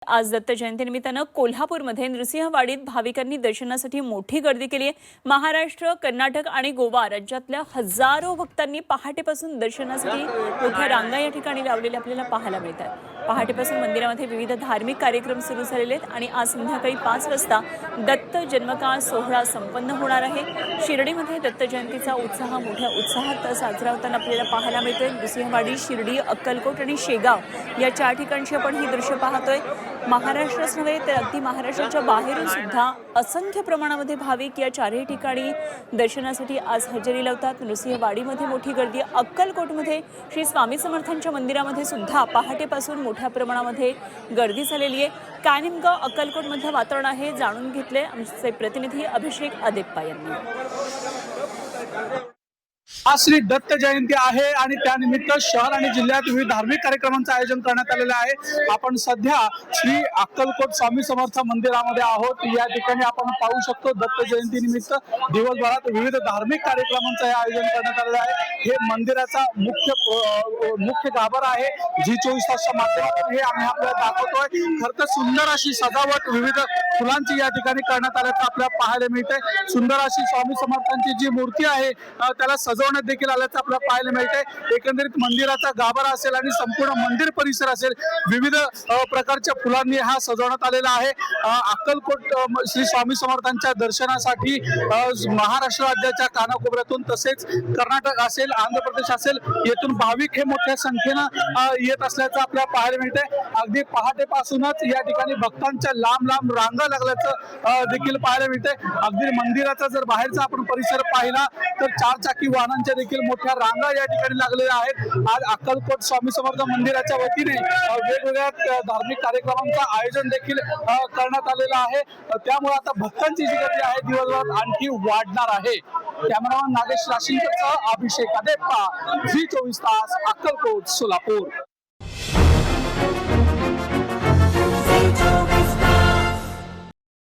आज दत्त जयंतीनिमित्तानं कोल्हापूरमध्ये नृसिंहवाडीत भाविकांनी दर्शनासाठी मोठी गर्दी केली आहे। महाराष्ट्र, कर्नाटक आणि गोवा राज्यातल्या हजारो भक्तांनी पहाटेपासून दर्शनासाठी मोठ्या रांगा या ठिकाणी लावलेल्या आपल्याला पाहायला मिळतात। पहाटेपासून मंदिरामध्ये विविध धार्मिक कार्यक्रम सुरू झालेले आहेत आणि आज संध्याकाळी 5 वाजता दत्त जन्मकाळ सोहळा संपन्न होणार आहे। शिर्डीमध्ये दत्त जयंतीचा उत्साह मोठ्या उत्साहात साजरा होताना आपल्याला पाहायला मिळतोय। नृसिंहवाडी, शिर्डी, अक्कलकोट आणि शेगाव या 4 ठिकाणची आपण ही दृश्य पाहतोय। महाराष्ट्रच नव्हे तर अगदी महाराष्ट्राच्या बाहेरून सुद्धा असंख्य प्रमाणामध्ये भाविक या 4ही ठिकाणी दर्शनासाठी आज हजेरी लावतात। नृसिंहवाडीमध्ये मोठी गर्दी, अक्कलकोटमध्ये श्री स्वामी समर्थांच्या मंदिरामध्ये सुद्धा पहाटेपासून मोठ्या प्रमाणामध्ये गर्दी झालेली आहे। काय नेमकं अक्कलकोटमधलं वातावरण आहे जाणून घेतले आमचे प्रतिनिधी अभिषेक अदेप्पा यांनी। आज श्री दत्त जयंती आहे आणि त्यानिमित्त शहर आणि जिल्ह्यात विविध धार्मिक कार्यक्रमांचं आयोजन करण्यात आलेलं आहे। आपण सध्या श्री अक्कलकोट स्वामी समर्थ मंदिरामध्ये आहोत। या ठिकाणी आपण पाहू शकतो दत्त जयंती निमित्त दिवसभरात विविध धार्मिक कार्यक्रमांचं हे आयोजन करण्यात आलेलं आहे। हे मंदिराचा मुख्य गाभारा आहे। G24 तासच्या माध्यमातून हे आम्ही आपल्याला दाखवतोय। खरं तर सुंदर अशी सजावट विविध फुलांची या ठिकाणी करण्यात आल्याचं आपल्याला पाहायला मिळतंय। सुंदर अशी स्वामी समर्थांची जी मूर्ती आहे त्याला सजवण्यात देखील आल्याचं आपल्याला पाहायला मिळतंय। एकंदरीत मंदिराचा गाभारा असेल आणि संपूर्ण मंदिर परिसर असेल विविध प्रकारच्या फुलांनी हा सजवण्यात आलेला आहे। अक्कलकोट श्री स्वामी समर्थांच्या दर्शनासाठी महाराष्ट्र राज्याच्या कानाकोपऱ्यातून तसेच कर्नाटक असेल, आंध्र प्रदेश असेल येथून भाविक हे मोठ्या संख्येनं येत असल्याचं आपल्याला पाहायला मिळतंय। अगदी पहाटेपासूनच या ठिकाणी भक्तांच्या लांब लांब रांगा लागल्याचं देखील पाहायला मिळतंय। अगदी मंदिराचा जर बाहेरचा आपण परिसर पाहिला तर 4 चाकी वाहनांच्या देखील मोठ्या रांगा या ठिकाणी लागलेल्या आहेत। आज अक्कलकोट स्वामी समर्थ मंदिराच्या वतीने वेगवेगळ्या धार्मिक कार्यक्रमांचं आयोजन देखील करण्यात आलेलं आहे। त्यामुळे आता भक्तांची जी गर्दी आहे दिवसभरात आणखी वाढणार आहे। कॅमेरामॅन नागेश राशींकरसह अभिषेक अदेप्पा, G24 तास, अक्कलकोट, सोलापूर।